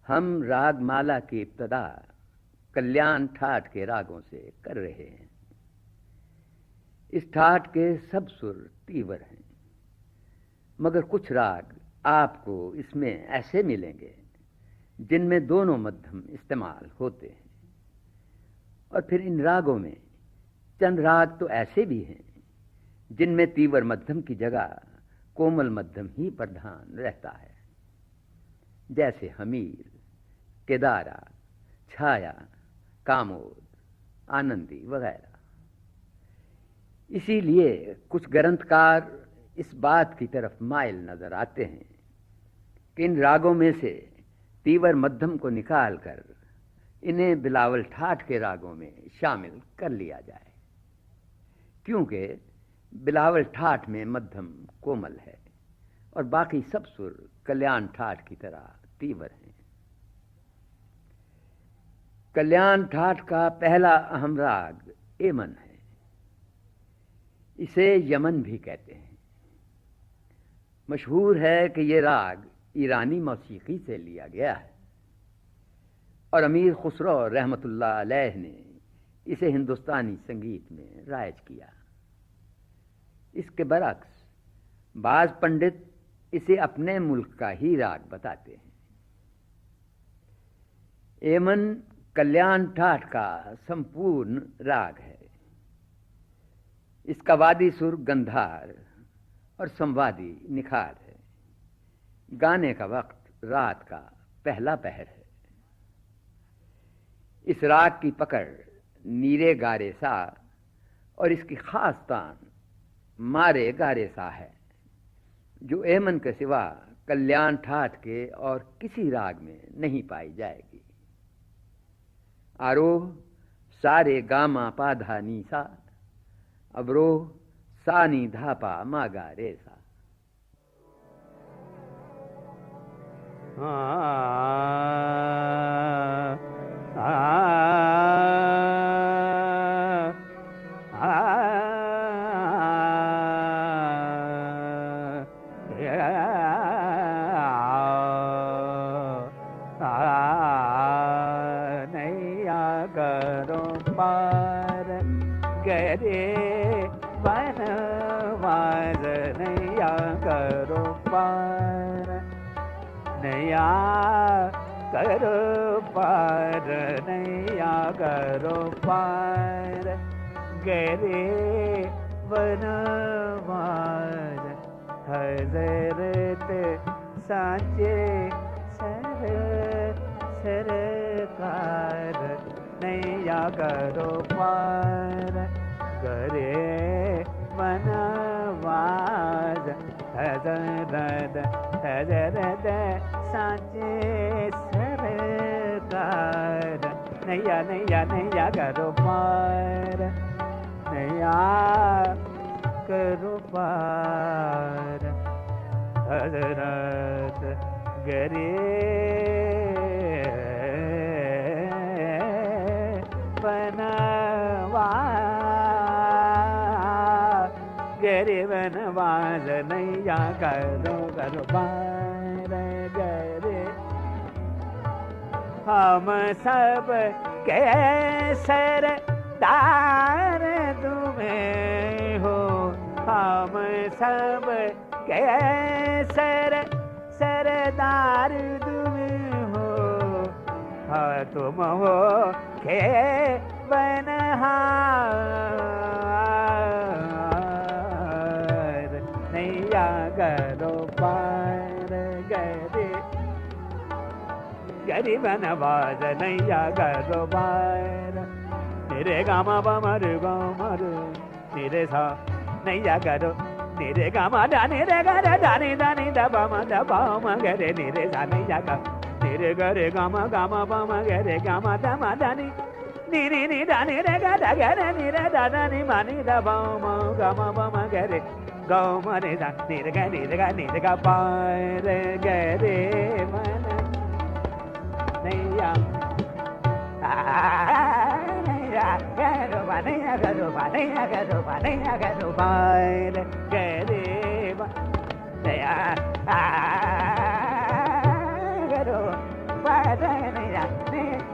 हम रागमाला की इब्तदा कल्याण ठाठ के रागों से कर रहे हैं। इस ठाठ के सब सुर तीव्र हैं, मगर कुछ राग आपको इसमें ऐसे मिलेंगे जिनमें दोनों मध्यम इस्तेमाल होते हैं। और फिर इन रागों में चंद राग तो ऐसे भी हैं जिनमें तीव्र मध्यम की जगह कोमल मध्यम ही प्रधान रहता है, जैसे हमीर, केदारा, छाया, कामोद, आनंदी वगैरह। इसीलिए कुछ ग्रंथकार इस बात की तरफ माइल नजर आते हैं कि इन रागों में से तीव्र मध्यम को निकालकर इन्हें बिलावल ठाठ के रागों में शामिल कर लिया जाए, क्योंकि बिलावल ठाठ में मध्यम कोमल है और बाकी सब सुर कल्याण ठाठ की तरह तीव्र हैं। कल्याण ठाठ का पहला अहम राग एमन है। इसे यमन भी कहते हैं। मशहूर है कि यह राग ईरानी मौसीकी से लिया गया है और अमीर खुसरो रहमतुल्लाह अलैह ने इसे हिंदुस्तानी संगीत में राइज किया। इसके बरक्स बाज पंडित इसे अपने मुल्क का ही राग बताते हैं। एमन कल्याण ठाठ का संपूर्ण राग है। इसका वादी सुर गंधार और संवादी निखार है। गाने का वक्त रात का पहला पहर है। इस राग की पकड़ नीरे गारे सा और इसकी खास तान मारे गारे सा है, जो एमन के सिवा कल्याण ठाठ के और किसी राग में नहीं पाई जाएगी। आरोह सारे गामा पाधा नीसा, अवरोह सानी धापा मागा रेसा। करो पार नैया करो पार गरे बनवार हजरत साचे सरकार नैया करो पार गरे बनवार हजरत साचे सरकार नैया नैया नैया करो पार नैया करो पार हजरत गरे बनवार गरे बनवार नैया करो करो पार गरे हम सब के सरदार तुम्हें हो हम सब के सरदार तुम्हें हो हाँ तुम हो के बनहार नैया करो पार गरे गरी बनवार नैया करो पार निरे गामा बमर गमर निरे सा नैया करो निरे गामा दानी रे गरे दानी दानी दबम दबम गरे निरे सा नैया का निरे गरे गामा गामा बम गरे गामा दमा दानी निरी नि दानी रे गरे गरे निरे दादा नि मानी दबम गामा बम गरे गम रे दा निरे निरे गा पार गरे मन नैया नैया करो पार गरे नैया करो पार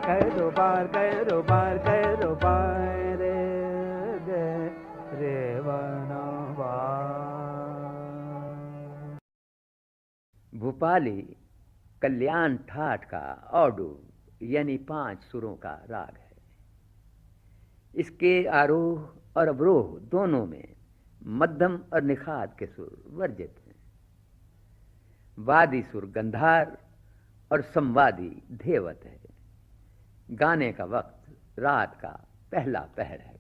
करो बार करो बार करो बार रे वनवा। भूपाली कल्याण ठाठ का औडू यानी 5 सुरों का राग है। इसके आरोह और अवरोह दोनों में मध्यम और निखात के सुर वर्जित हैं। वादी सुर गंधार और संवादी धेवत है। गाने का वक्त रात का पहला पहर है।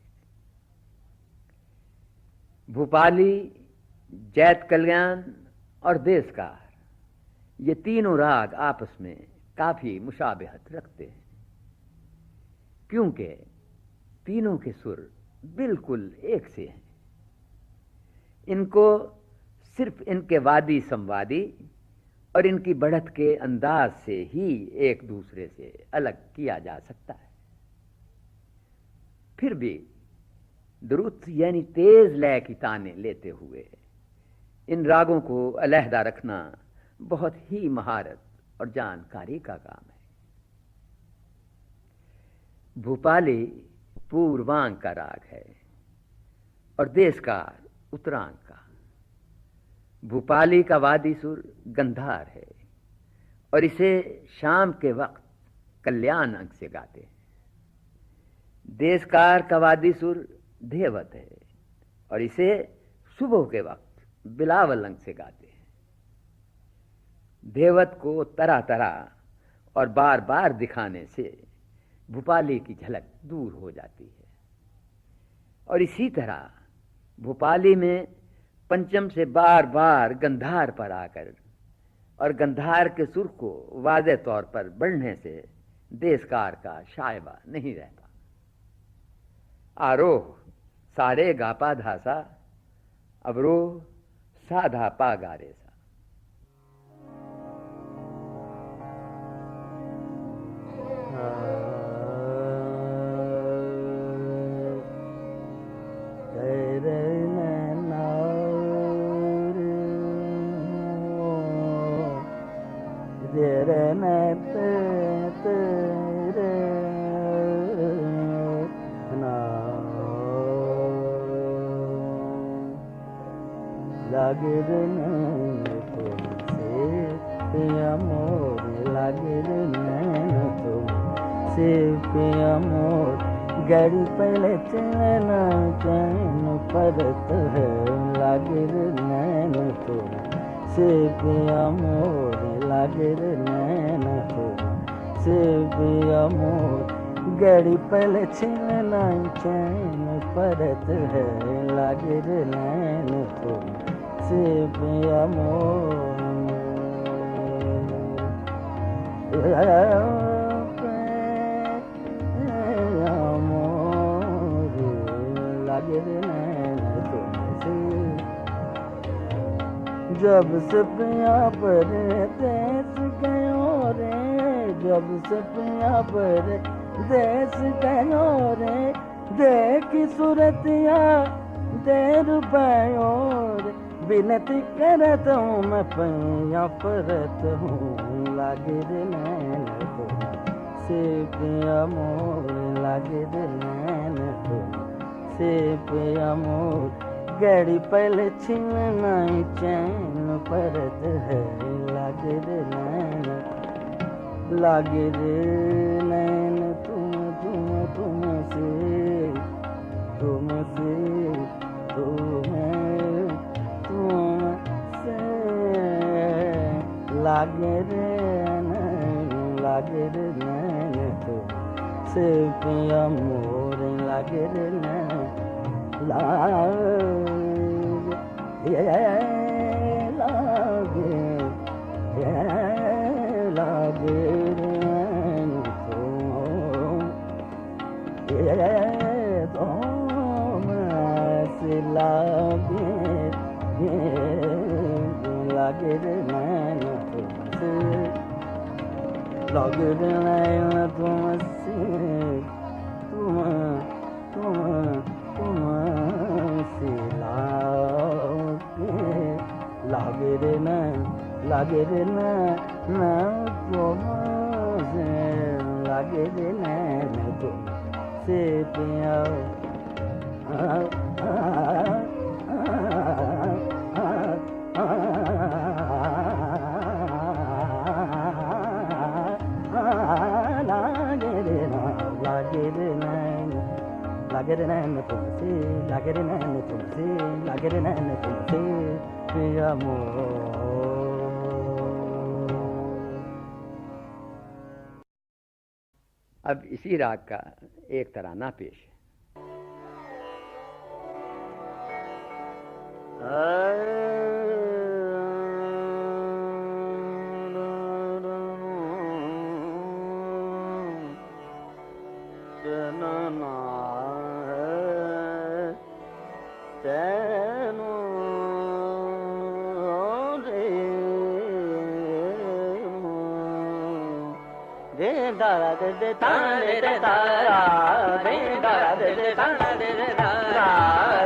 भूपाली, जैत कल्याण और देशकार ये तीनों राग आपस में काफी मुशाबहत रखते हैं, क्योंकि तीनों के सुर बिल्कुल एक से हैं। इनको सिर्फ इनके वादी संवादी और इनकी बढ़त के अंदाज से ही एक दूसरे से अलग किया जा सकता है। फिर भी द्रुत यानी तेज लय की ताने लेते हुए इन रागों को अलहदा रखना बहुत ही महारत और जानकारी का काम है। भूपाली पूर्वांग का राग है और देशकार उत्तरांग का। भूपाली का वादी सुर गंधार है और इसे शाम के वक्त कल्याण अंग से गाते हैं। देशकार का वादी सुर धेवत है और इसे सुबह के वक्त बिलावल अंग से गाते हैं। धेवत को तरह तरह और बार बार दिखाने से भूपाली की झलक दूर हो जाती है और इसी तरह भूपाली में पंचम से बार बार गंधार पर आकर और गंधार के सुर को वाज़ेह तौर पर बढ़ने से देशकार का शायबा नहीं रहता। आरोह सारे गापा धासा, अवरोह साधा पा गारे सा। गड़ी पहले चलना चैन परत है लागिर नैन तो से पिया मोर लागिर नैन तो से पिया मोर गड़ी पहले चलना चैन परत है लागिर नैन तो से पिया मोर जब से पिया पर देश गयो रे, जब से पिया पर देश गयो रे, देखी सूरतिया देर पायो रे, विनती करत हूँ मैं पैया परत हूँ लागे रे नैन तो से पिया मोर लागे रे नैन तो से पिया मोर गड़ी पहले छिलना चैन परत है लागे रे नैन लागे रे नैन तुम से लागे रे नैन तुम से पिया मोर लागे रे नैन लागे नैन तुम से लागे रे नैन तुमसे लागे रे नैन तुमसे लागे रे ना तुमसे लागे रे नैन तुमसे पिया लागे रे नैन तुमसे लागे रे नैन तुमसे लागे रे नैन तुमसे पिया मोर। अब इसी राग का एक तराना पेश है। दारा दे दे ताना दे दे तारा दे दारा दे दे ताना दे दे तारा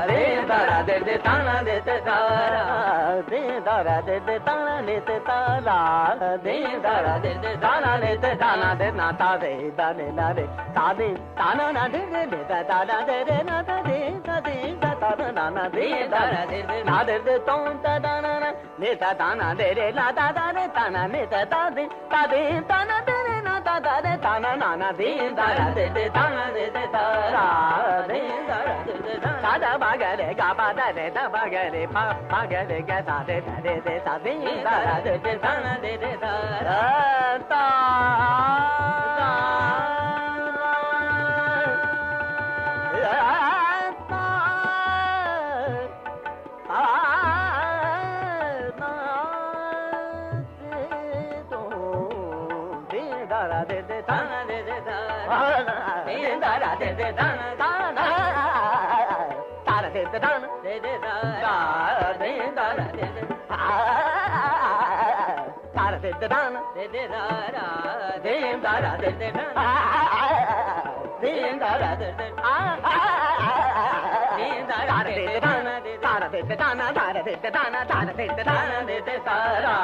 दे दारा दे दे ताना दे दे तारा दे दारा दे दे ताना दे दे तारा दे दारा दे दे ताना दे दे ताना दे ना ता दे दाने ना दे ता दे ताना ना दे दे दे ता ताना दे दे ना ता दे ता दे ता ताना ना ना दे दारा दे दे ना दे दे तो ता दाना ना दे ता ताना दे रे ला ता ता दे ताना ने ता दे ताना दे रे ना ता दे ताना ना ना दे दारा दे दे ताना दे दे तारा दे दारा दे दे ता दा बा गा रे गा बा दा रे दा बा गा रे पा पा गा रे गा ता दे ता दे दारा दे दे ताना दे दे तारा ता दे दे ताना दे दे तारा दे दारा दे दे ताना ताना तारा दे दे ताना दे दे तारा दे दारा दे दे तारा दे दे ताना दे दे तारा दे दारा दे दे ताना दे दारा दे दे तारा दे दे ताना तारा दे दे ताना तारा दे दे ताना तारा दे दे ताना दे दे तारा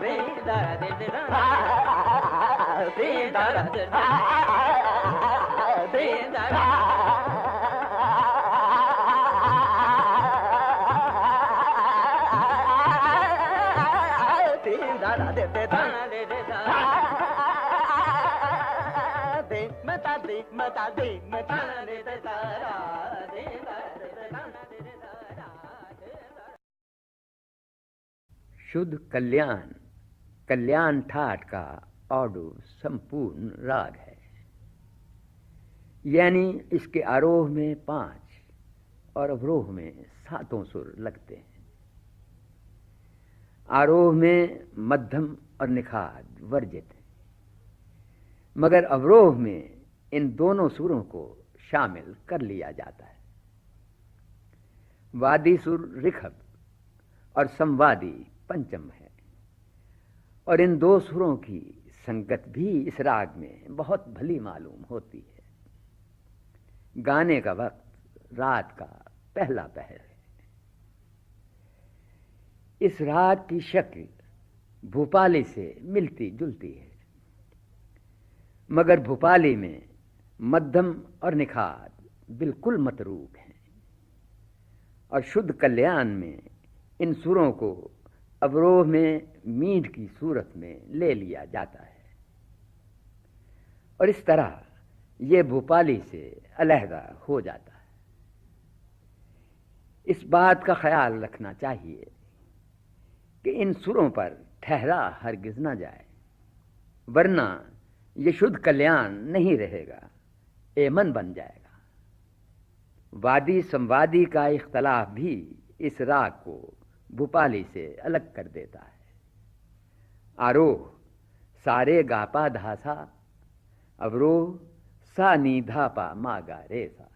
दे दारा दे दे ताना दे दारा दे दे दारा दे दारा दे दे ताना दे दे तारा दे मता दे मता दे मता दे दे तारा दे दारा दे दे ताना दे दे तारा। शुद्ध कल्याण कल्याण ठाट का ऑडो संपूर्ण राग है, यानी इसके आरोह में 5 और अवरोह में 7 सुर लगते हैं। आरोह में मध्यम और निखाद वर्जित है, मगर अवरोह में इन दोनों सुरों को शामिल कर लिया जाता है। वादी सुर ऋखभ और संवादी पंचम है, और इन 2 सुरों की संगत भी इस राग में बहुत भली मालूम होती है। गाने का वक्त रात का पहला पहर है। इस राग की शक्ल भूपाली से मिलती जुलती है, मगर भूपाली में मध्यम और निखाद बिल्कुल मतरूक हैं, और शुद्ध कल्याण में इन सुरों को अवरोह में मींड की सूरत में ले लिया जाता है, और इस तरह ये भूपाली से अलहदा हो जाता है। इस बात का ख्याल रखना चाहिए कि इन सुरों पर ठहरा हरगिज ना जाए, वरना ये शुद्ध कल्याण नहीं रहेगा, एमन बन जाएगा। वादी संवादी का इख्तलाफ भी इस राग को भूपाली से अलग कर देता है। आरोह सारे गापा धासा, अवरोह सा नी धापा मागा रे सा।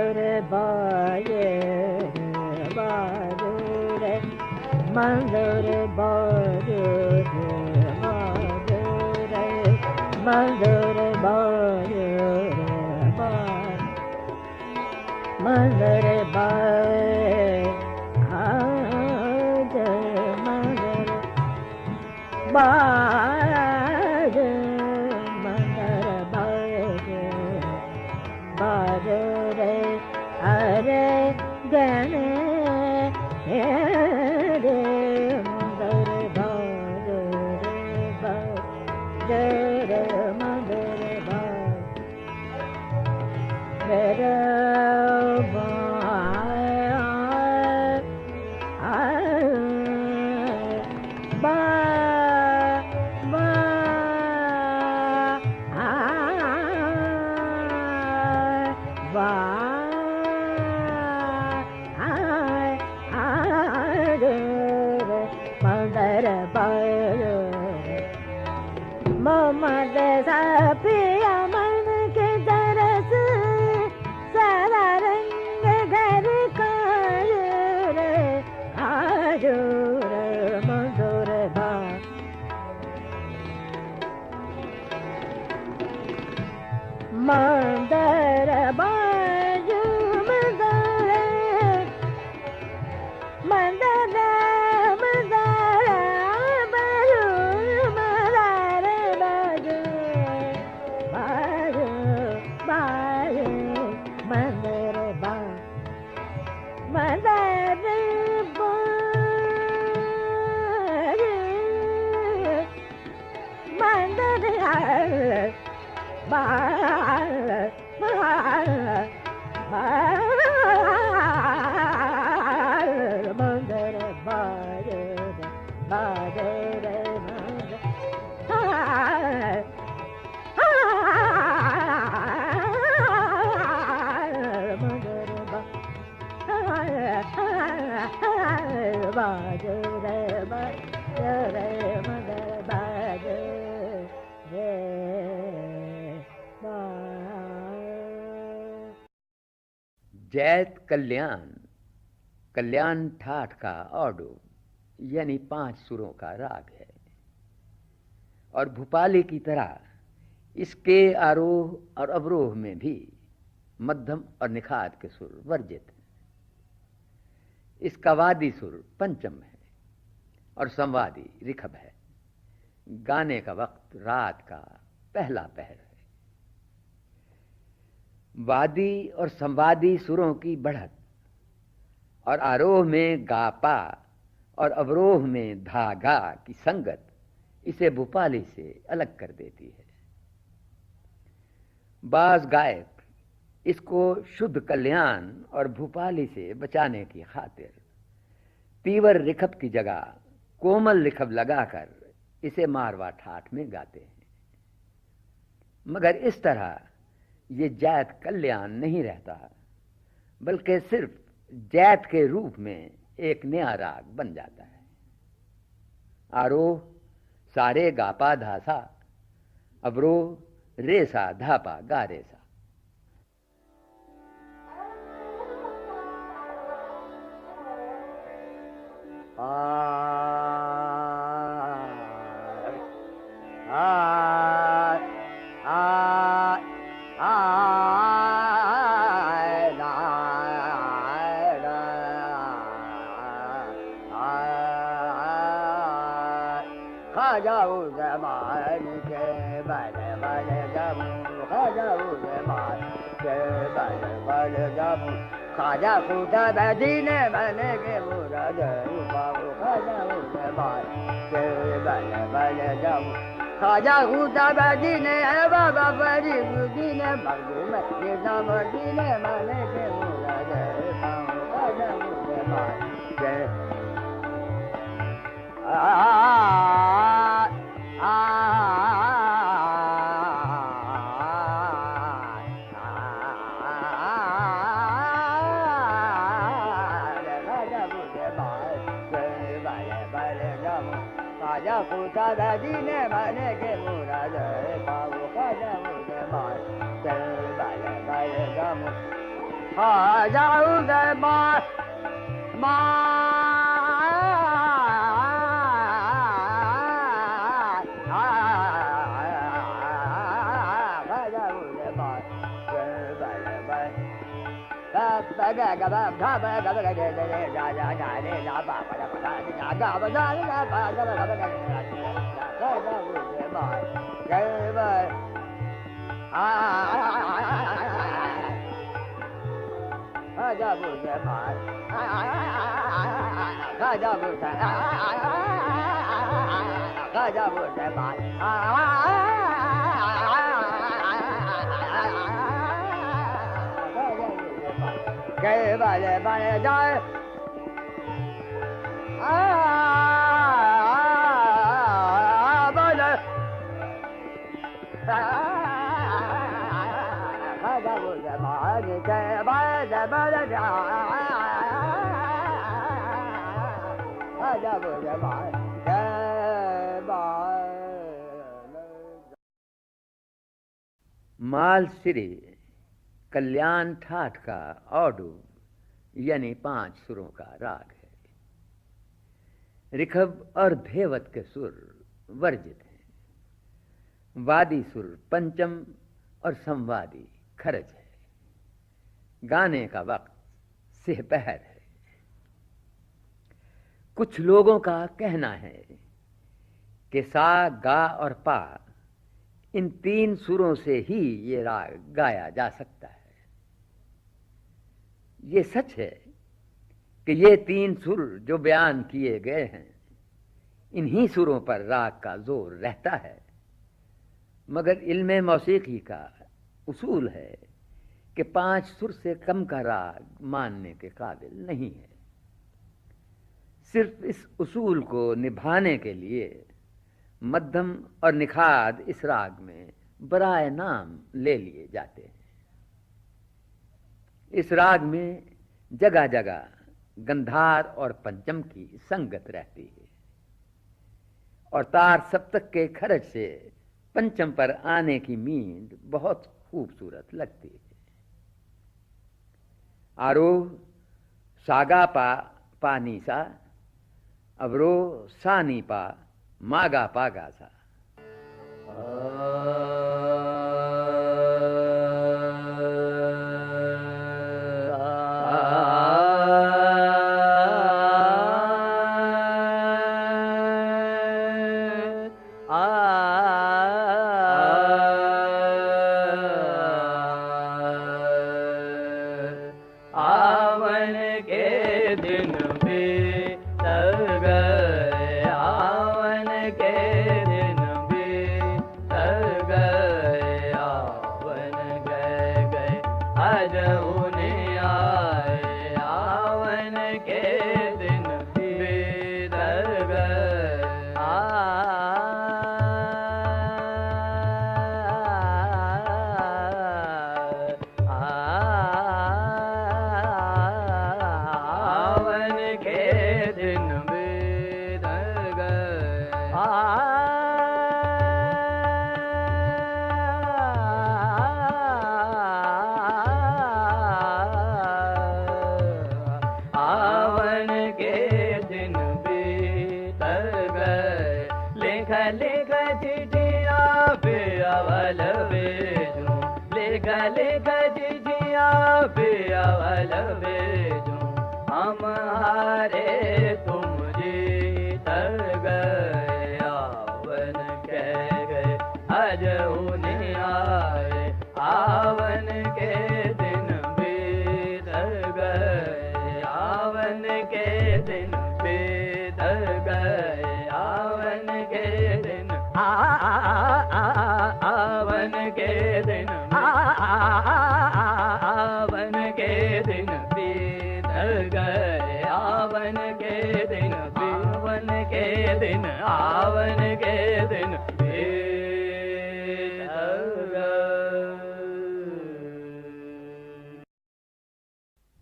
मंदर बाजे बाजे रे मंदर बाजे बाजे रे मंदर बाजे मंदर बाजे आज मंदर बाजे मंदर बाजे बाजे रे अरे गणे रे मंदर बाजे बाजे रे मंदर बाजे रे मंदर बाजू मंदर मंदर मंदर बाजू मंदर बाजू बाजू बाजू मंदर बाजू मंदर बाजू मंदर मंदर बाजे बाजे रे मंदर बाजे रे बाजे रे मंदर बाजे रे जैत कल्याण कल्याण ठाठ का ऑडो यानी 5 सुरों का राग है और भूपाली की तरह इसके आरोह और अवरोह में भी मध्यम और निखात के सुर वर्जित हैं। इसका वादी सुर पंचम है और संवादी ऋखभ है। गाने का वक्त रात का पहला पहर है। वादी और संवादी सुरों की बढ़त और आरोह में गापा और अवरोह में धागा की संगत इसे भूपाली से अलग कर देती है। बाज गायक इसको शुद्ध कल्याण और भूपाली से बचाने की खातिर तीवर ऋखभ की जगह कोमल ऋखभ लगाकर इसे मारवा ठाठ में गाते हैं। मगर इस तरह ये जैत कल्याण नहीं रहता, बल्कि सिर्फ जैत के रूप में एक नया राग बन जाता है। आरोह सारे गापा धासा, अवरोह रेसा धापा गारेसा। खाजा खुदा बदीने बने के मुराद बाबू खाजा खुदा के बने बने जाऊं खाजा खुदा बदीने है बाबा बड़ी बुदीने बाबू में ये नाम दीने बने के मुराद बाबू खाजा खुदा के दादी ने माने के मुराद बाबू खाजा मुझे मार चल बाले बाले गम जाऊ दे माँ जाए मालश्री कल्याण ठाठ का औडू यानी 5 सुरों का राग है। ऋखभ और धेवत के सुर वर्जित हैं। वादी सुर पंचम और संवादी खरज है। गाने का वक्त सेहपहर है। कुछ लोगों का कहना है कि सा, गा और पा इन 3 सुरों से ही ये राग गाया जा सकता है। ये सच है कि ये 3 सुर जो बयान किए गए हैं, इन्हीं सुरों पर राग का जोर रहता है। मगर इल्मे मौसीकी का उसूल है कि 5 सुर से कम का राग मानने के काबिल नहीं है। सिर्फ इस उसूल को निभाने के लिए मध्यम और निखाद इस राग में बराए नाम ले लिए जाते हैं। इस राग में जगह जगह गंधार और पंचम की संगत रहती है और तार सप्तक के खरज से पंचम पर आने की मींद बहुत खूबसूरत लगती है। आरोह सागा पा पानी सा, अवरोह सानी पा मागा पागा सा।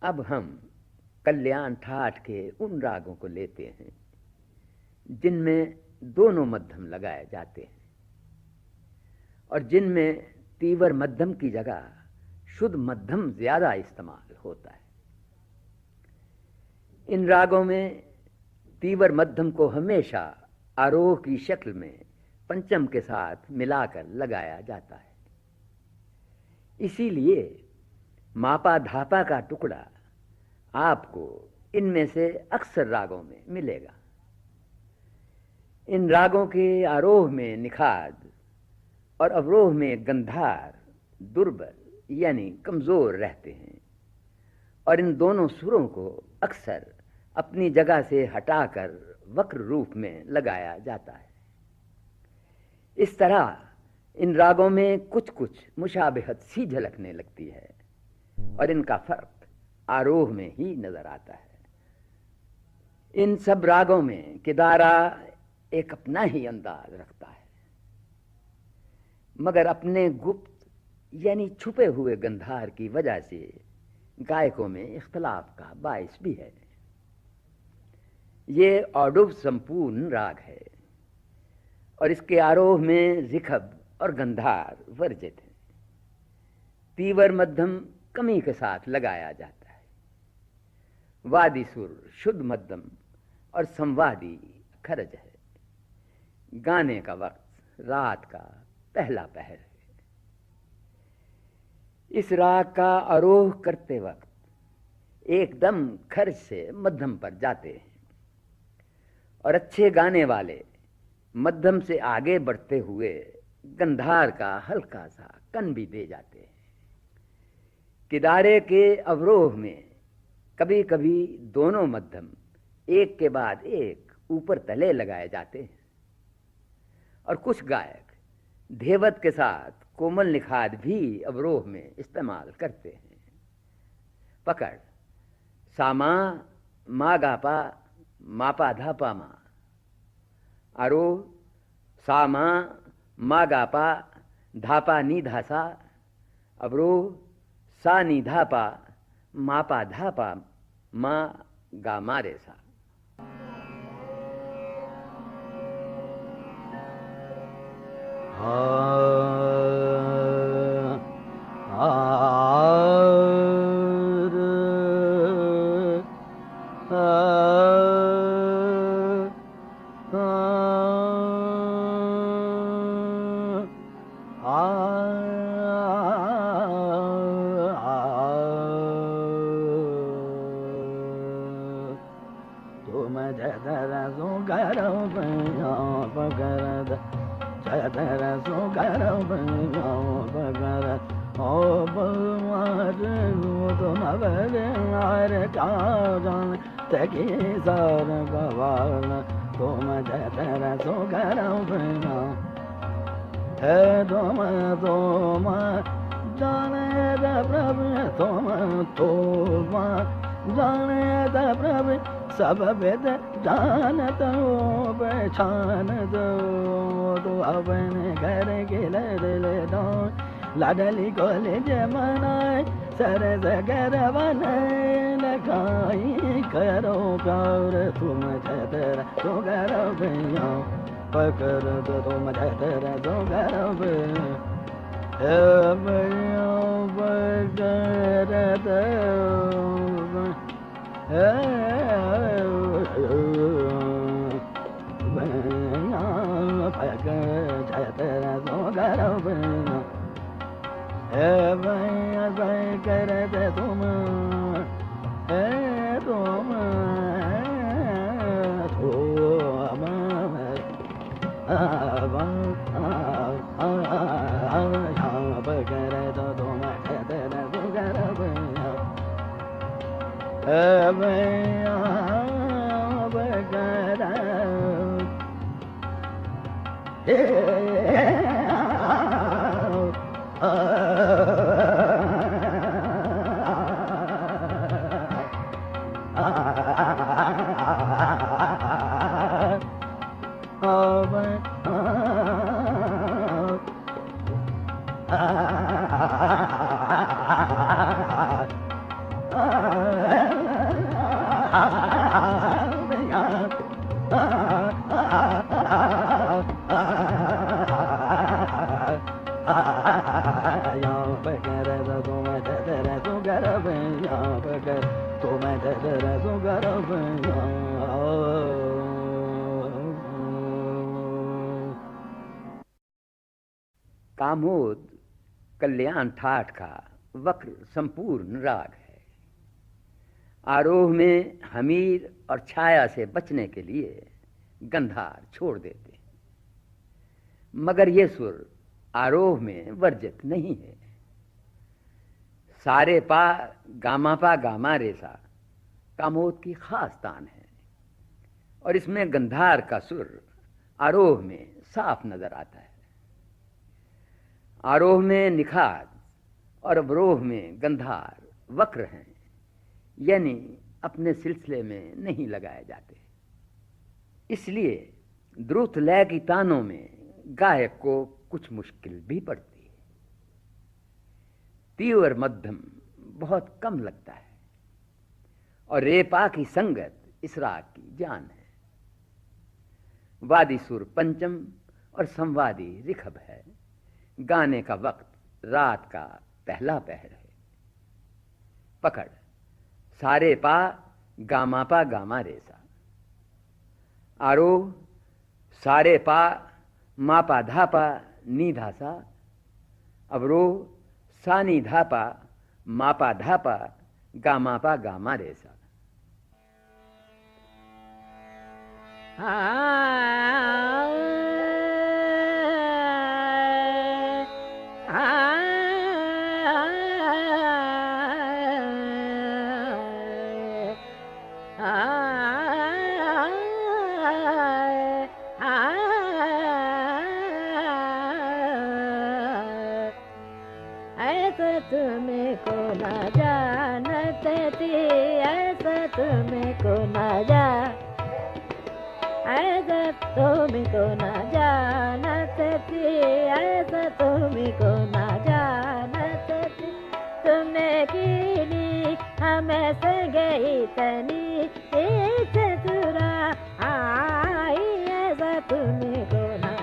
अब हम कल्याण ठाठ के उन रागों को लेते हैं जिनमें दोनों मध्यम लगाए जाते हैं और जिनमें तीव्र मध्यम की जगह शुद्ध मध्यम ज्यादा इस्तेमाल होता है। इन रागों में तीव्र मध्यम को हमेशा आरोह की शक्ल में पंचम के साथ मिलाकर लगाया जाता है। इसीलिए मापा धापा का टुकड़ा आपको इनमें से अक्सर रागों में मिलेगा। इन रागों के आरोह में निखाद और अवरोह में गंधार दुर्बल यानी कमजोर रहते हैं और इन दोनों सुरों को अक्सर अपनी जगह से हटाकर वक्र रूप में लगाया जाता है। इस तरह इन रागों में कुछ कुछ मुशाबिहत सी झलकने लगती है और इनका फर्क आरोह में ही नजर आता है। इन सब रागों में किदारा एक अपना ही अंदाज रखता है, मगर अपने गुप्त यानी छुपे हुए गंधार की वजह से गायकों में इख्तलाफ का बायस भी है। ये औडुव संपूर्ण राग है और इसके आरोह में जिखब और गंधार वर्जित है। तीव्र मध्यम कमी के साथ लगाया जाता है। वादी सुर शुद्ध मध्यम और संवादी खरज है। गाने का वक्त रात का पहला पहर है। इस राग का आरोह करते वक्त एकदम खर्च से मध्यम पर जाते हैं और अच्छे गाने वाले मध्यम से आगे बढ़ते हुए गंधार का हल्का सा कन भी दे जाते हैं। किदारे के अवरोह में कभी कभी दोनों मध्यम एक के बाद एक ऊपर तले लगाए जाते हैं और कुछ गायक धेवत के साथ कोमल निखाद भी अवरोह में इस्तेमाल करते हैं। पकड़ सामा मा गापा मापा धापा मा। आरोह सामा मा गापा धापा नी धासा। अवरोह सा नी धापा मापा धापा मा गा मारे सा। सब वेद जानत हो पहचान दो तो अपने घर के ले दो लाडली कॉलेज मनाए सरस गरवन लगाई करो गौर तुम छतर तो करो भैया पकड़ दो तुम छतर तो करो भैया पकड़ दो कर तुम तो मैं तेरे को कामोद कल्याण ठाठ का वक्र संपूर्ण राग है। आरोह में हमीर और छाया से बचने के लिए गंधार छोड़ देते हैं, मगर ये सुर आरोह में वर्जित नहीं है। सारे पा गामा रेसा कामोद की खास तान है और इसमें गंधार का सुर आरोह में साफ नजर आता है। आरोह में निखाद और अवरोह में गंधार वक्र हैं, यानी अपने सिलसिले में नहीं लगाए जाते। इसलिए द्रुत लय की तानों में गायक को कुछ मुश्किल भी पड़ती है। तीव्र मध्यम बहुत कम लगता है और रेपा की संगत इस राग की जान है। वादी सुर पंचम और संवादी रिखब है। गाने का वक्त रात का पहला पहर है। पकड़ सारे पा गामा रेसा। आरोह सारे पा मापा धापा नी धासा। अवरोह सानी धापा मापा धापा गामा रेसा। तुमको न जानते थी, ऐसा तुमको न ऐसा तुमको न जानते थी, ऐसा तुमको न जानते थी। तुमने कीनी हमें से गई तनी चतुरा आई, ऐसा तुमको न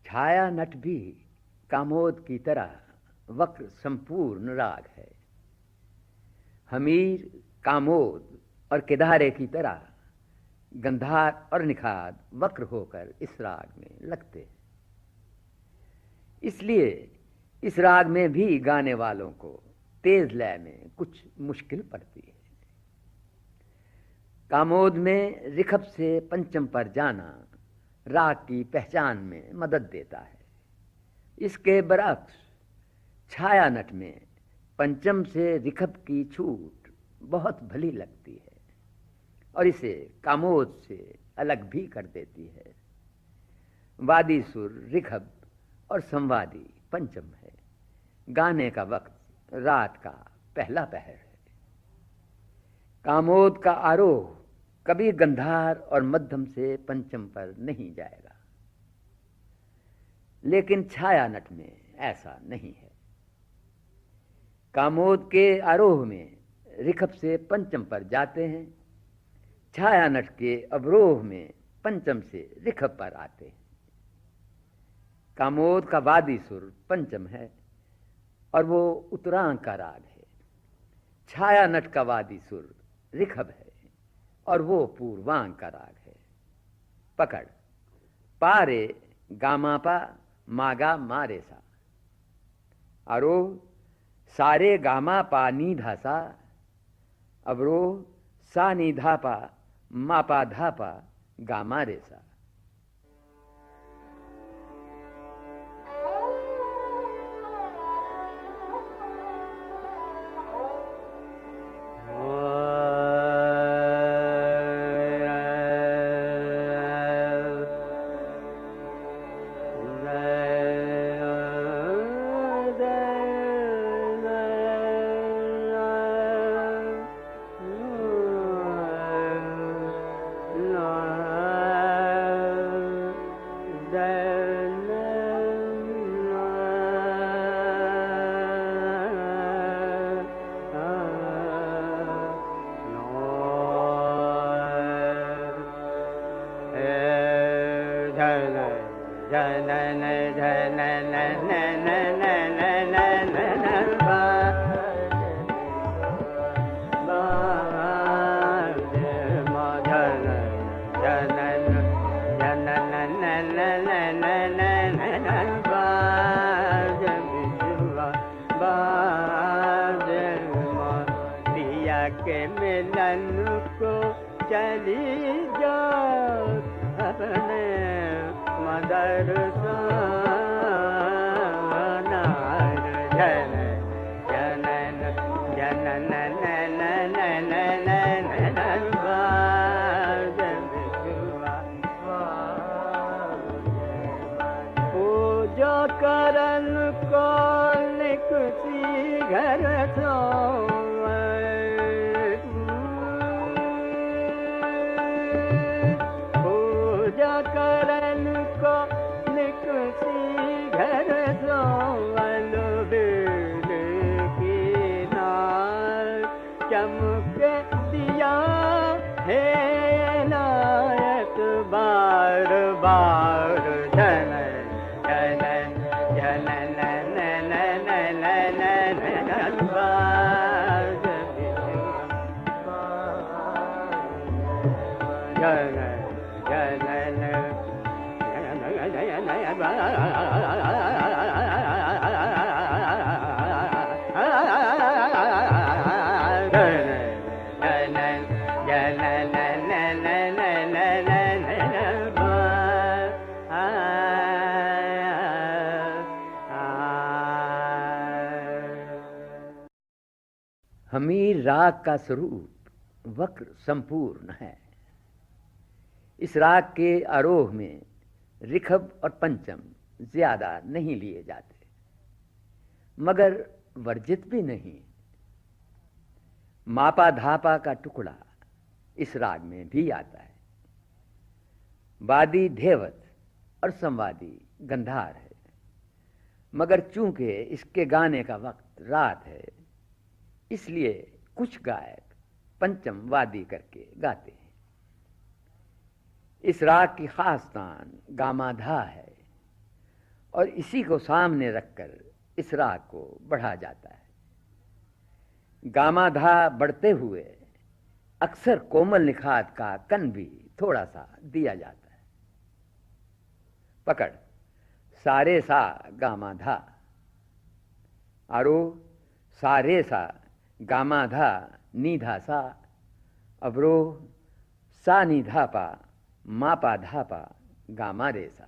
छाया नट भी कामोद की तरह वक्र संपूर्ण राग है। हमीर कामोद और केदारे की तरह गंधार और निखाद वक्र होकर इस राग में लगते हैं। इसलिए इस राग में भी गाने वालों को तेज लय में कुछ मुश्किल पड़ती है। कामोद में रिखब से पंचम पर जाना राग की पहचान में मदद देता है। इसके बरक्स छाया नट में पंचम से रिखब की छूट बहुत भली लगती है और इसे कामोद से अलग भी कर देती है। वादी सुर रिखब और संवादी पंचम है। गाने का वक्त रात का पहला पहर है। कामोद का आरोह कभी गंधार और मध्यम से पंचम पर नहीं जाएगा, लेकिन छाया नट में ऐसा नहीं है। कामोद के आरोह में ऋखभ से पंचम पर जाते हैं, छाया नट के अवरोह में पंचम से ऋखभ पर आते हैं। कामोद का वादी सुर पंचम है और वो उत्तरांग का राग है। छाया नट का वादी सुर ऋखभ है और वो पूर्वांग का राग है। पकड़ पारे गामापा मागा मारे सा, आरोह सारे गामा पा नीधा सा, अवरोह सा नीधा पा मापा धापा गामा रे सा। के मिलन को चली जाओ अपने मदर जनन जनन पूजा करन को लिखती घर सो करन को निकसी घर सोवल बेल की नाल चमक दिया है नायक बार बार जनन जनन जनन हमीर राग का स्वरूप वक्र संपूर्ण है। इस राग के आरोह में ऋखभ और पंचम ज्यादा नहीं लिए जाते, मगर वर्जित भी नहीं। मापा धापा का टुकड़ा इस राग में भी आता है। वादी धेवत और संवादी गंधार है, मगर चूंकि इसके गाने का वक्त रात है, इसलिए कुछ गायक पंचम वादी करके गाते हैं। इस राग की खास स्थान गामाधा है और इसी को सामने रखकर इस राग को बढ़ा जाता है। गामाधा बढ़ते हुए अक्सर कोमल निखात का कन भी थोड़ा सा दिया जाता है। पकड़ सारे सा गामाधा, आरोह सारे सा गामाधा नीधा सा, अवरोह सा नीधा पा मापा धापा गामा रे सा।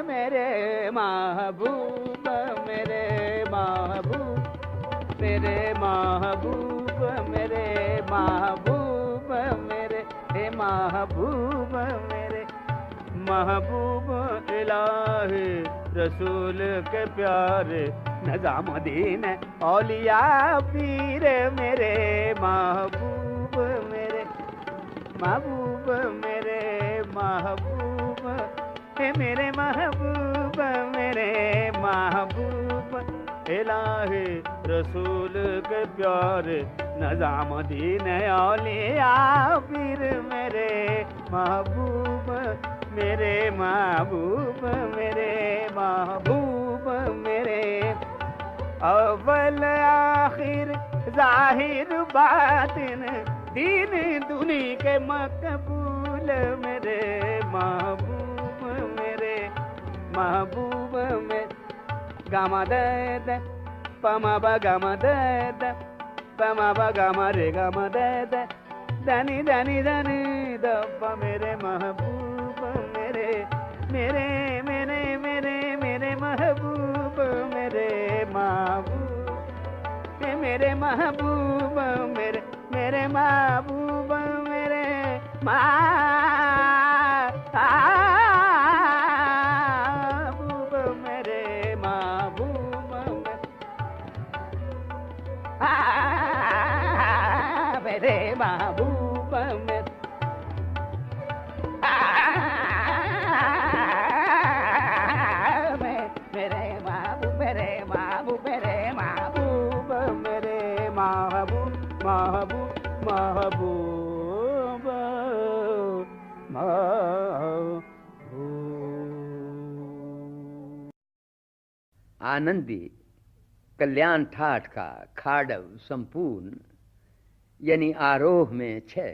मेरे महबूब मेरे मेरे महबूब मेरे महबूब मेरे हे महबूब मेरे महबूब इलाही रसूल के प्यारे निजामुद्दीन औलिया पीर मेरे महबूब मेरे महबूब मेरे महबूब हे मेरे महबूब मेरे महबूब इलाही रसूल के प्यारे निजामुद्दीन औलिया पीर मेरे महबूब मेरे महबूब मेरे महबूब मेरे अव्वल आखिर जाहिर बातिन दीन दुनी के मकबूल मेरे महबूब मेरे महबूब में गामा दे पमा बा गामा दे पमा बा गामा रे गामा दे दनी दनी दनी दप्पा मेरे महबूब मेरे मेरे मेरे मेरे मेरे महबूब मेरे महबूब मेरे महबूब मेरे मेरे महबूब मेरे महबूब मेरे महबूब मेरे महबूब मेरे मेरे महबूब मेरे महबूब मेरे महबूब मेरे महबूब महबूब महबूब आनंदी कल्याण ठाठ का खाडव संपूर्ण यानी आरोह में 6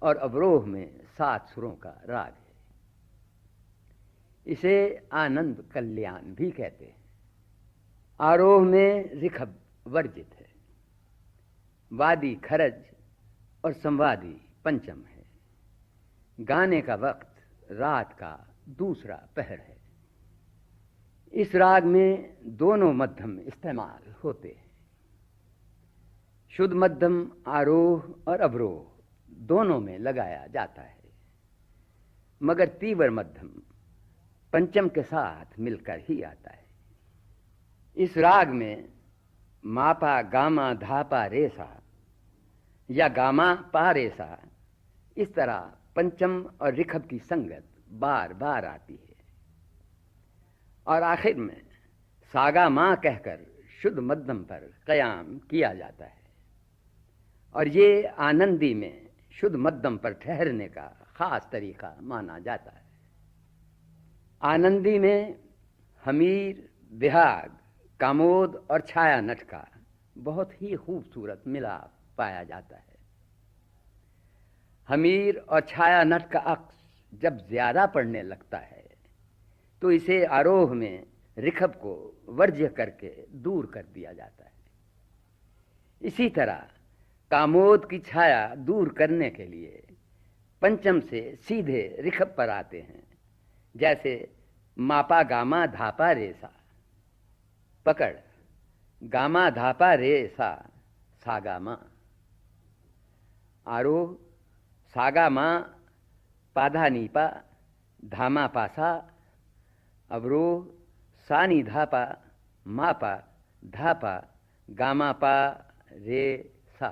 और अवरोह में 7 सुरों का राग है। इसे आनंद कल्याण भी कहते हैं। आरोह में रिखब वर्जित है, वादी खरज और संवादी पंचम है। गाने का वक्त रात का दूसरा पहर है। इस राग में दोनों मध्यम इस्तेमाल होते हैं। शुद्ध मध्यम आरोह और अवरोह दोनों में लगाया जाता है, मगर तीव्र मध्यम पंचम के साथ मिलकर ही आता है। इस राग में मापा गामा धापा रेसा या गामा पा रेसा इस तरह पंचम और रिखब की संगत बार बार आती है और आखिर में सागा माँ कहकर शुद्ध मध्यम पर कयाम किया जाता है और ये आनंदी में शुद्ध मध्यम पर ठहरने का खास तरीका माना जाता है। आनंदी में हमीर, विहाग, कामोद और छाया नट का बहुत ही खूबसूरत मिलाप पाया जाता है। हमीर और छाया नट का अक्स जब ज्यादा पड़ने लगता है तो इसे आरोह में रिखब को वर्ज्य करके दूर कर दिया जाता है। इसी तरह कामोद की छाया दूर करने के लिए पंचम से सीधे रिखब पर आते हैं, जैसे मापा गामा धापा रेसा, पकड़ गामा धापा रेसा सागा मा, आरोह सागा मा पाधा नीपा धामा पासा, अवरोह सानी धापा मापा धापा गामा पा रे सा।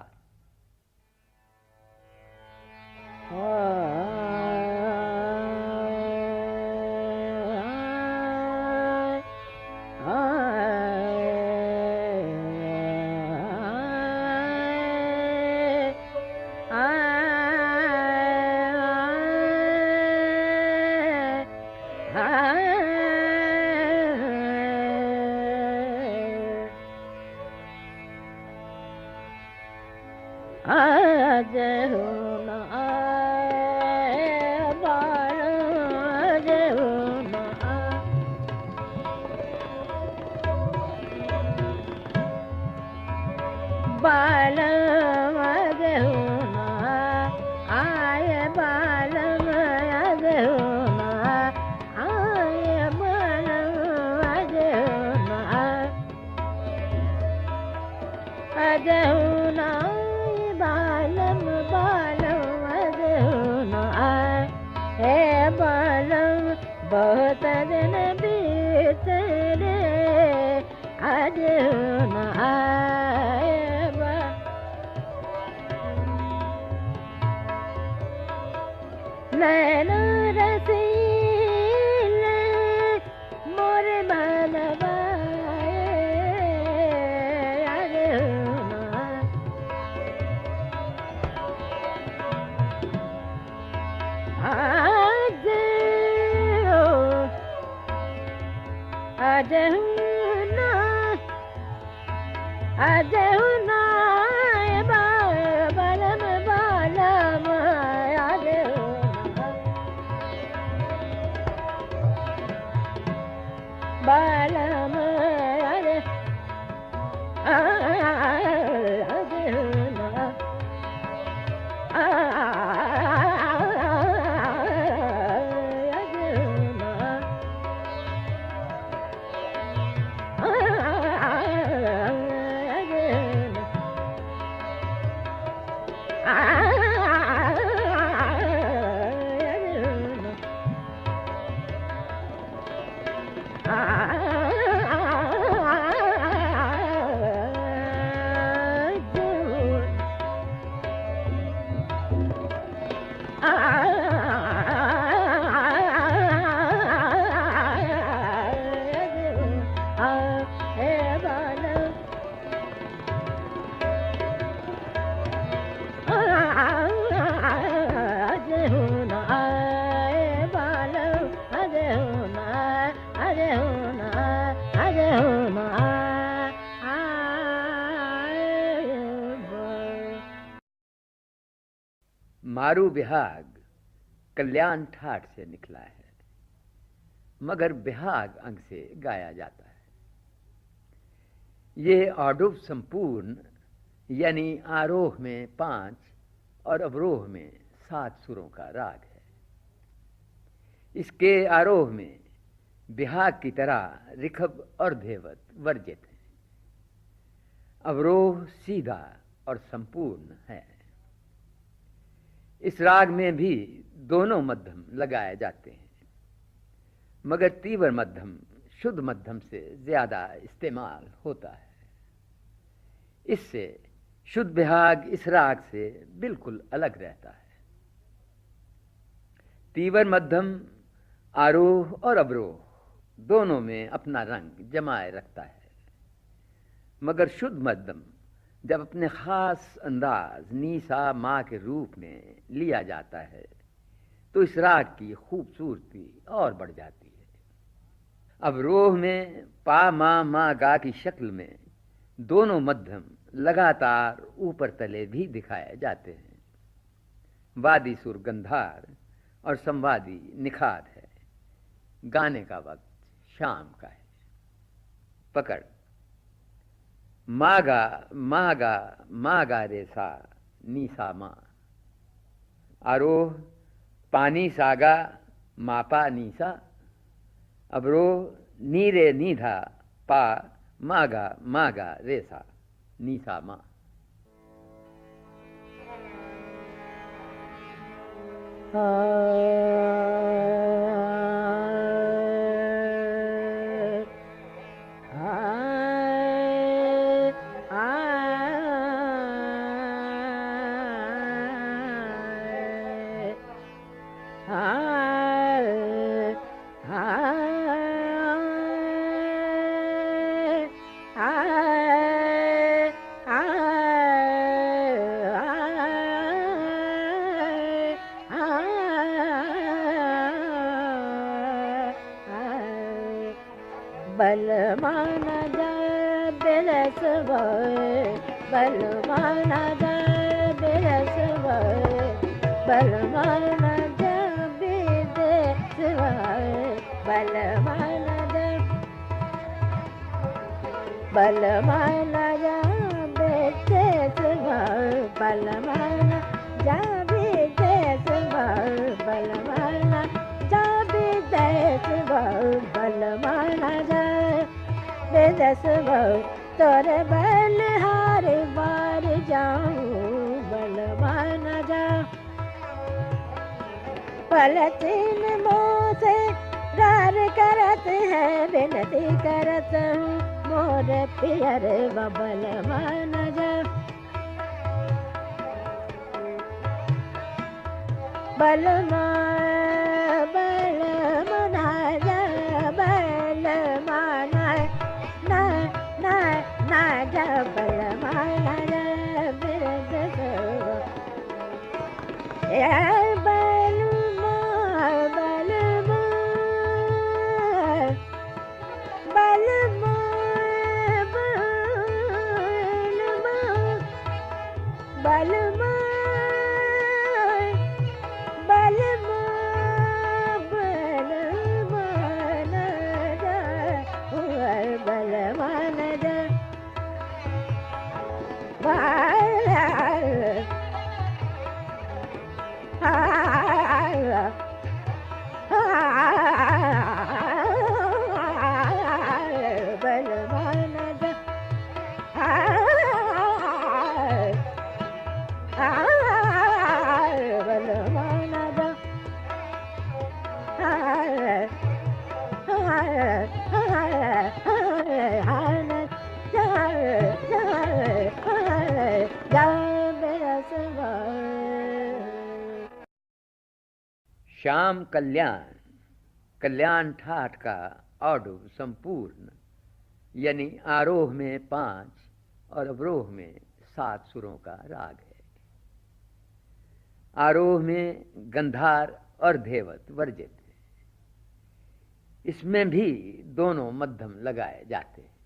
अजहुना बालम बालम अजहुना आए हे बालम बहुत दिन बीत रे अजहुना आए नैना रसीले मोर बलवाए अजहुना आज अजहुना अजहुना बालम बालम अजहुना बालम अरे अजहुना मारू बिहाग कल्याण ठाठ से निकला है, मगर बिहाग अंग से गाया जाता है। ये आडुप संपूर्ण यानी आरोह में 5 और अवरोह में 7 सुरों का राग है। इसके आरोह में बिहाग की तरह ऋखभ और धेवत वर्जित है। अवरोह सीधा और संपूर्ण है। इस राग में भी दोनों मध्यम लगाए जाते हैं, मगर तीव्र मध्यम शुद्ध मध्यम से ज्यादा इस्तेमाल होता है। इससे शुद्ध बिहाग इस राग से बिल्कुल अलग रहता है। तीव्र मध्यम आरोह और अवरोह दोनों में अपना रंग जमाए रखता है, मगर शुद्ध मध्यम जब अपने खास अंदाज नीसा माँ के रूप में लिया जाता है तो इस राग की खूबसूरती और बढ़ जाती है। अवरोह में पा मा गा की शक्ल में दोनों मध्यम लगातार ऊपर तले भी दिखाए जाते हैं। वादी सुर गंधार और संवादी निखात है। गाने का वक्त शाम का है। पकड़ मागा मागा मागा रे सा नीसा मा। आरोह पानी सागा मापा नीसा। अवरोह नीरे नीधा पा मागा मागा रे सा नीसा मा। बलवाना जा बिरस भय बलवाना जा बिरस भय बलवाना जा विदेश भय बलवाना जा विदेश भय बलवाना जा विदेश भय बलवाना जा विदेश भय बलवाना जा विदेश भय तोरे बलहार हर बार जाऊं बलवा न जा पलचीन मोह से रार करत है विनती करत हूँ मोर पियर बलवा न जा बलमा बलमा जा बलमा ना जा बलमा जा श्याम कल्याण कल्याण ठाठ का ऑडो संपूर्ण यानी आरोह में 5 और अवरोह में 7 सुरों का राग है। आरोह में गंधार और धेवत वर्जित है। इसमें भी दोनों मध्यम लगाए जाते हैं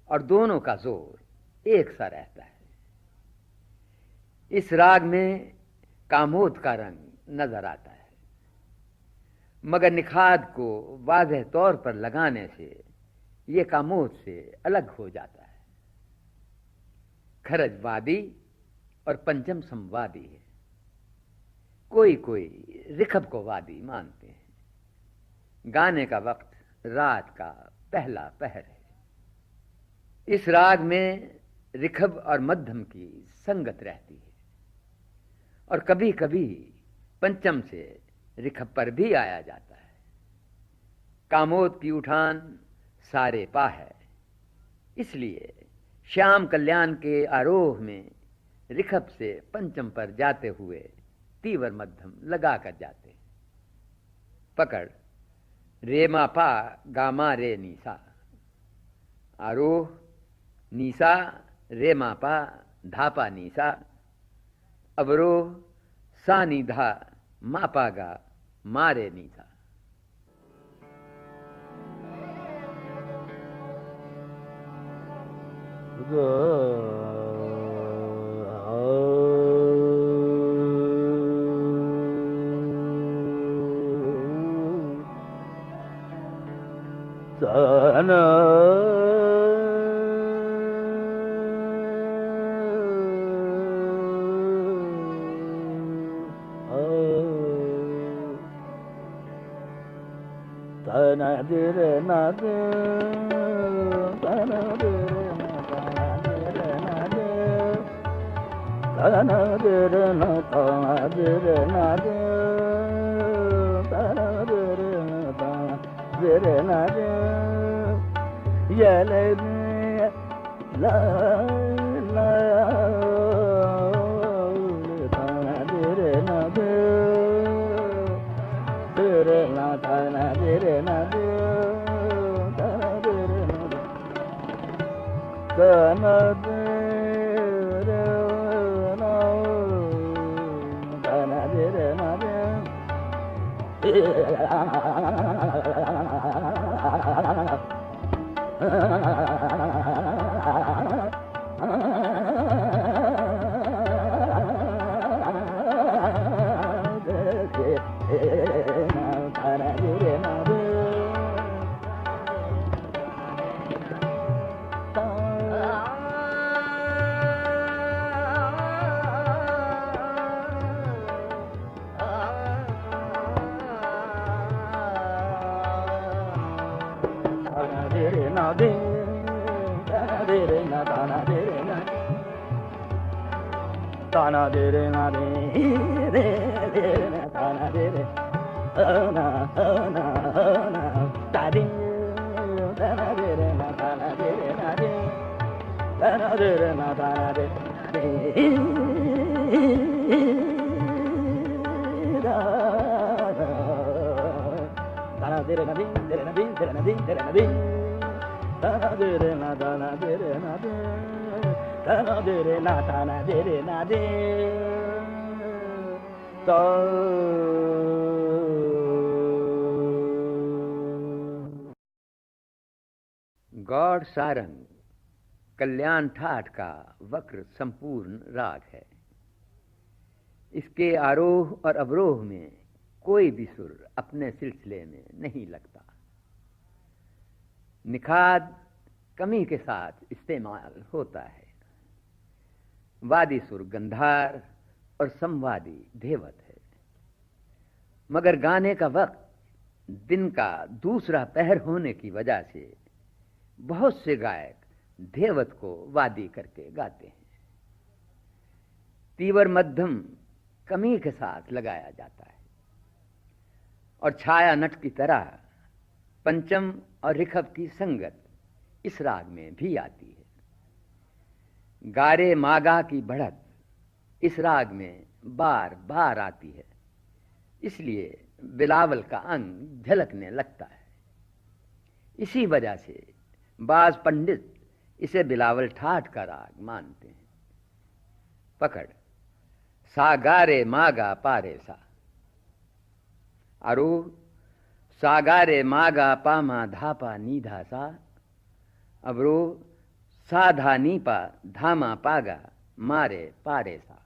और दोनों का जोर एक सा रहता है। इस राग में कामोद का रंग नजर आता है, मगर निखाद को वाज़ेह तौर पर लगाने से ये कामोद से अलग हो जाता है। खरज वादी और पंचम समवादी है। कोई कोई रिखब को वादी मानते हैं। गाने का वक्त रात का पहला पहर है। इस राग में रिखब और मध्यम की संगत रहती है और कभी कभी पंचम से रिखब पर भी आया जाता है। कामोद की उठान सारे पा है, इसलिए श्याम कल्याण के आरोह में रिखब से पंचम पर जाते हुए तीवर मध्यम लगा कर जाते हैं। पकड़ रे मा पा गामा रे नीसा, आरोह नीसा रे मा पा धापा नीसा, अवरोह सा निधा मा पा गा मारे NISA. re na tana de re na tana de re na de re re na tana de re na ta de tana de re na tana de re na de tana de re na tana de tana de re na de re na de re na de re na de tana de re na tana de re na de tana de re na tana de re na de Gaud Sarang Kalyan ठाठ का वक्र संपूर्ण राग है। इसके आरोह और अवरोह में कोई भी सुर अपने सिलसिले में नहीं लगता। निखाद कमी के साथ इस्तेमाल होता है। वादी सुर गंधार और संवादी धेवत है। मगर गाने का वक्त दिन का दूसरा पहर होने की वजह से बहुत से गायक धेवत को वादी करके गाते हैं। तीवर मध्यम कमी के साथ लगाया जाता है और छाया नट की तरह पंचम और ऋखव की संगत इस राग में भी आती है। गारे मागा की बढ़त इस राग में बार बार आती है, इसलिए बिलावल का अंग झलकने लगता है। इसी वजह से बाज पंडित इसे बिलावल ठाठ का राग मानते हैं। पकड़ सा गारे मागा पारे सा। आरोह सा गारे मागा पामा धापा नीधा सा। अवरोह सा धा नीपा धामा पागा मारे पारे सा।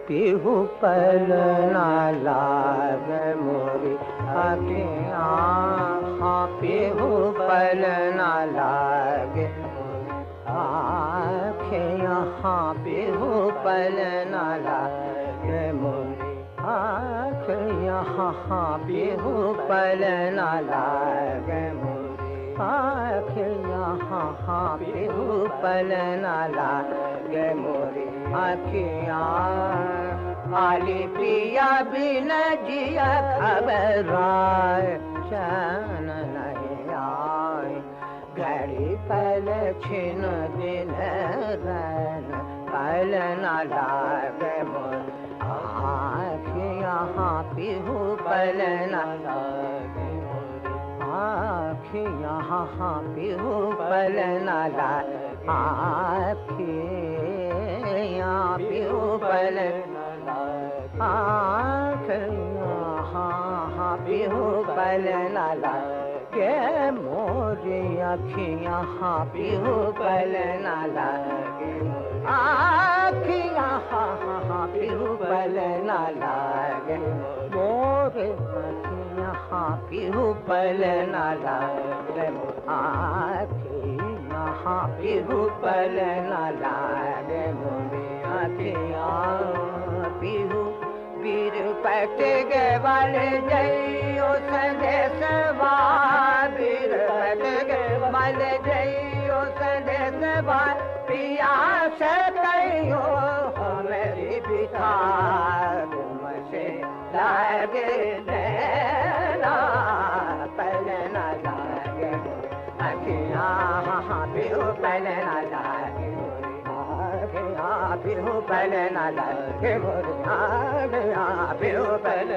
पीहू पलना लाग मोरी आँखियाँ पीहू पलना लाग आँखियाँ पीहू पलना लाग मोरी आँखियाँ पीहू पलना लाग मोरी आँखियाँ पीहू पलना लाग मोरी आँखियाँ आली पिया बिन जिया खबर चैन नहीं आए घड़ी पल छिन दिन रन पल न लागे मोर आँखियाँ पीहू पल न लागे आँखियाँ पीहू पल न लागे आँखियाँ पीहू पल आँखियाँ पीहू पल न लागे मोरी आँखियाँ पीहू पल न लागे आँखियाँ पीहू पल न लागे मोरी आँखियाँ पीहू पल न लागे आँखियाँ पीहू पल न लागे मोरी आँखियाँ पीहू वीर पट गे वाले जइयो संदेश वीर पट गे वाले जइयो संदेश पिया से कहियो हमेरी बिठार तुमसे लागे नैना पल न लागे अखियाँ पीहू पल न लागे पीहू पल न लागे पीहू पल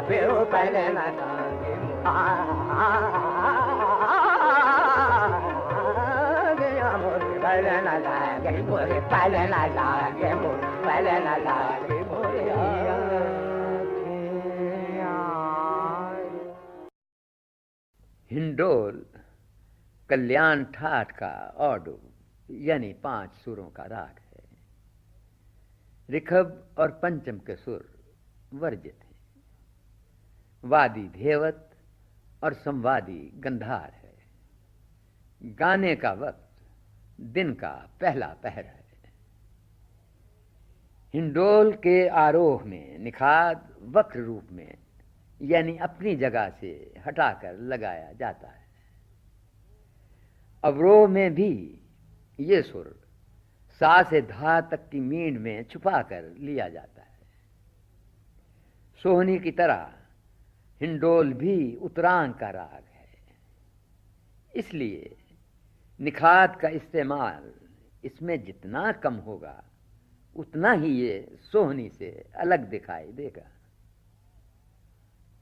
पीहू पल न लागे पल न लागे मोरे पल न लागे मोरे पल न लागे मोरे हिंडोल कल्याण ठाठ का ऑडो यानी 5 सुरों का राग है। ऋखभ और पंचम के सुर वर्जित हैं। वादी धेवत और संवादी गंधार है। गाने का वक्त दिन का पहला पहर है। हिंडोल के आरोह में निखाद वक्र रूप में यानी अपनी जगह से हटाकर लगाया जाता है। अवरोह में भी ये सुर सा से धा तक की मींड में छुपाकर लिया जाता है। सोहनी की तरह हिंडोल भी उत्तरांग का राग है, इसलिए निखाद का इस्तेमाल इसमें जितना कम होगा उतना ही ये सोहनी से अलग दिखाई देगा।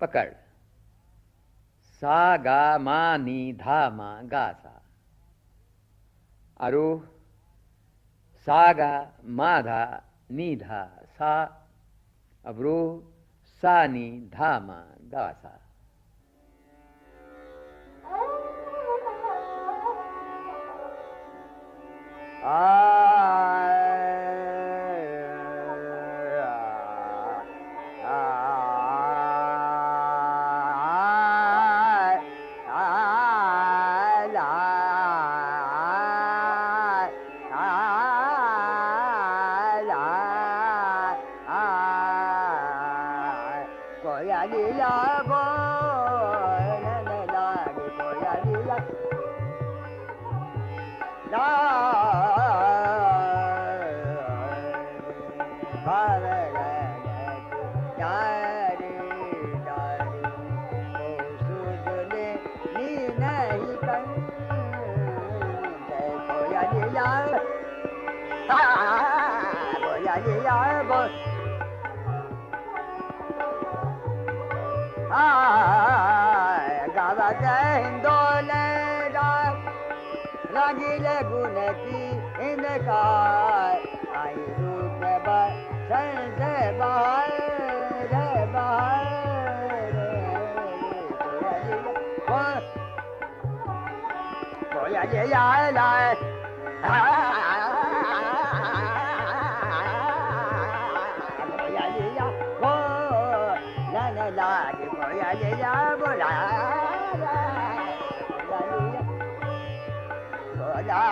पकड़ सा गा मा नी धा मा गा सा। आरोह सा गा मा धा नी धा सा। अवरोह सा नी धा मा गा सा। रागीले गुण की इनकार आई रूप से बाहर कोया ये लाए लाए कोया लिया वो लाने लागे कोया लिया बोला बोला